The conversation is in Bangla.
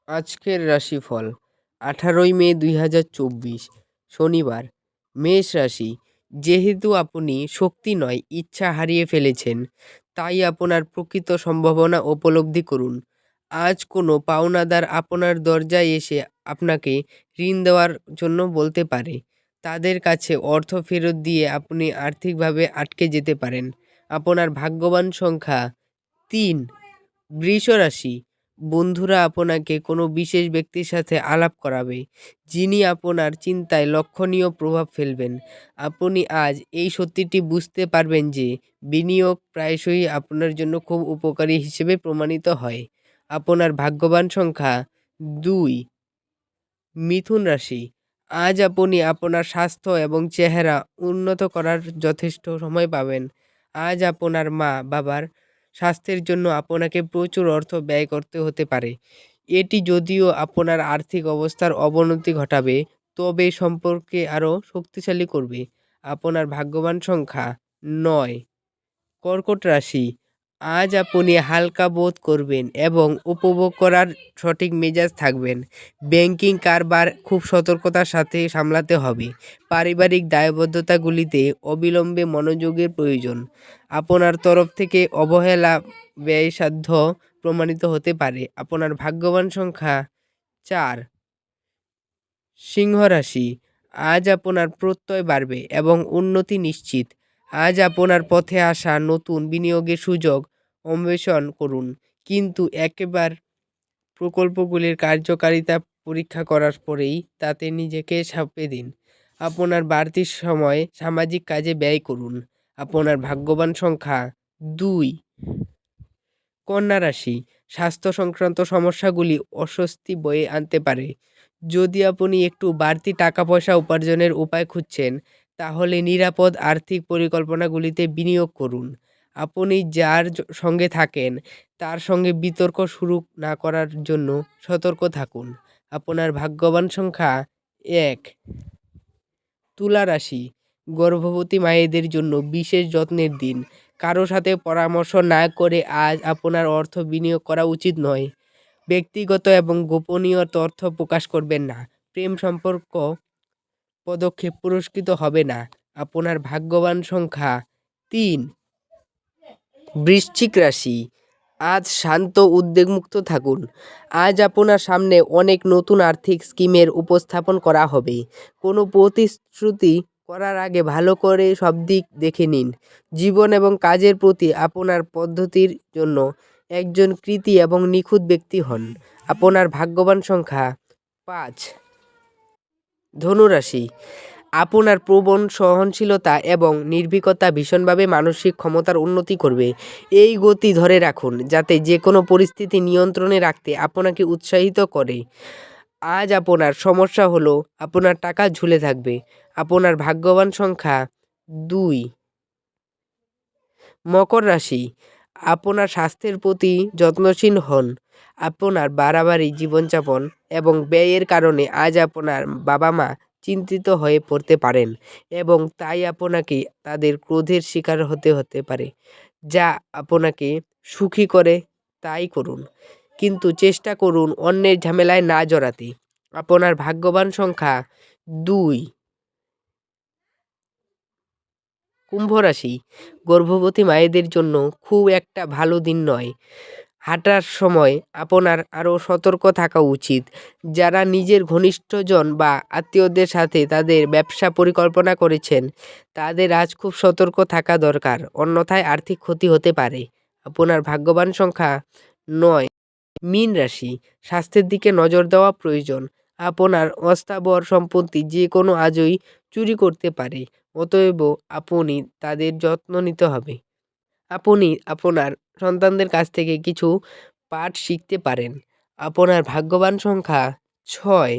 আজকের রাশিফল 18ই মে 2024 শনিবার। মেষ রাশি। যেহেতু আপনি শক্তি নয় ইচ্ছা হারিয়ে ফেলেছেন, তাই আপনার প্রকৃত সম্ভাবনা উপলব্ধি করুন। আজ কোনো পাওনাদার আপনার দরজায় এসে আপনাকে ঋণ দেওয়ার জন্য বলতে পারে। তাদের কাছে অর্থ ফেরত দিয়ে আপনি আর্থিকভাবে আটকে যেতে পারেন। আপনার ভাগ্যবান সংখ্যা 3। বৃষ রাশি। বন্ধুরা আপনাকে কোনো বিশেষ ব্যক্তির সাথে আলাপ করাবে, যিনি আপনার চিন্তায় লক্ষণীয় প্রভাব ফেলবেন। আপনি আজ এই সত্যিটি বুঝতে পারবেন যে বিনিয়োগ প্রায়শই আপনার জন্য খুব উপকারী হিসেবে প্রমাণিত হয়। আপনার ভাগ্যবান সংখ্যা 2। মিথুন রাশি। আজ আপনি আপনার স্বাস্থ্য এবং চেহারা উন্নত করার যথেষ্ট সময় পাবেন। আজ আপনার মা বাবার স্বাস্থ্যের জন্য আপনাকে প্রচুর অর্থ ব্যয় করতে হতে পারে। এটি যদিও আপনার আর্থিক অবস্থার অবনতি ঘটাবে, তবে সম্পর্কে আরও শক্তিশালী করবে। আপনার ভাগ্যবান সংখ্যা 9। কর্কট রাশি। আজ আপনি হালকা বোধ করবেন এবং উপভোগ করার সঠিক মেজাজ থাকবেন। ব্যাংকিং কারবার খুব সতর্কতার সাথে সামলাতে হবে। পারিবারিক দায়বদ্ধতাগুলিতে অবিলম্বে মনোযোগের প্রয়োজন। আপনার তরফ থেকে অবহেলা ব্যয়সাধ্য প্রমাণিত হতে পারে। আপনার ভাগ্যবান সংখ্যা 4। সিংহ রাশি। আজ আপনার প্রত্যয় বাড়বে এবং উন্নতি নিশ্চিত। আজ আপনার পথে আসা নতুন বিনিয়োগের সুযোগ অন্বেষণ করুন, কিন্তু একবার প্রকল্পগুলির কার্যকারিতা পরীক্ষা করার পরেই তাতে নিজেকে ছাপে দিন। আপনার বাড়তি সময় সামাজিক কাজে ব্যয় করুন। আপনার ভাগ্যবান সংখ্যা 2। কন্যা রাশি। স্বাস্থ্য সংক্রান্ত সমস্যাগুলি অস্বস্তি বয়ে আনতে পারে। যদি আপনি একটু বাড়তি টাকা পয়সা উপার্জনের উপায় খুঁজছেন, তাহলে নিরাপদ আর্থিক পরিকল্পনাগুলিতে বিনিয়োগ করুন। আপনি যার সঙ্গে থাকেন তার সঙ্গে বিতর্ক শুরু না করার জন্য সতর্ক থাকুন। আপনার ভাগ্যবান সংখ্যা 1। তুলা রাশি। গর্ভবতী মায়েদের জন্য বিশেষ যত্নের দিন। কারো সাথে পরামর্শ না করে আজ আপনার অর্থ বিনিয়োগ করা উচিত নয়। ব্যক্তিগত এবং গোপনীয় তথ্য প্রকাশ করবেন না। প্রেম সম্পর্ক পদক্ষেপ পুরস্কৃত হবে না। আপনার ভাগ্যবান সংখ্যা 3। বৃশ্চিক রাশি। আজ শান্ত উদ্বেগমুক্ত থাকুন। আজ আপনার সামনে অনেক নতুন আর্থিক স্কিমের উপস্থাপন করা হবে। কোনো প্রতিশ্রুতি করার আগে ভালো করে সব দিক দেখে নিন। জীবন এবং কাজের প্রতি আপনার পদ্ধতির জন্য একজন কৃতী এবং নিখুঁত ব্যক্তি হন। আপনার ভাগ্যবান সংখ্যা 5। ধনুরাশি। আপনার প্রবণ সহনশীলতা এবং নির্ভীকতা ভীষণভাবে মানসিক ক্ষমতার উন্নতি করবে। এই গতি ধরে রাখুন, যাতে যে কোনো পরিস্থিতি নিয়ন্ত্রণে রাখতে আপনাকে উৎসাহিত করে। আজ আপনার সমস্যা হলো আপনার টাকা ঝুলে থাকবে। আপনার ভাগ্যবান সংখ্যা 2। মকর রাশি। আপনার স্বাস্থ্যের প্রতি যত্নশীল হন। আপনার বাড়াবাড়ি জীবনযাপন এবং ব্যয়ের কারণে আজ আপনার বাবা মা চিন্তিত হয়ে পড়তে পারেন এবং তাই আপনাকে তাদের ক্রোধের শিকার হতে পারে। যা আপনাকে সুখী করে তাই করুন, কিন্তু চেষ্টা করুন অন্যের ঝামেলায় না জড়াতে। আপনার ভাগ্যবান সংখ্যা 2। কুম্ভ রাশি। গর্ভবতী মায়েদের জন্য খুব একটা ভালো দিন নয়। হাঁটার সময় আপনার আরও সতর্ক থাকা উচিত। যারা নিজের ঘনিষ্ঠজন বা আত্মীয়দের সাথে তাদের ব্যবসা পরিকল্পনা করেছেন, তাদের আজ খুব সতর্ক থাকা দরকার, অন্যথায় আর্থিক ক্ষতি হতে পারে। আপনার ভাগ্যবান সংখ্যা 9। মীন রাশি। স্বাস্থ্যের দিকে নজর দেওয়া প্রয়োজন। আপনার অস্থাবর সম্পত্তি যে কোনো আজই চুরি করতে পারে, অতএব আপনি তাদের যত্ন নিতে হবে। আপনি আপনার সন্তানদের কাছ থেকে কিছু পাঠ শিখতে পারেন। আপনার ভাগ্যবান সংখ্যা 6।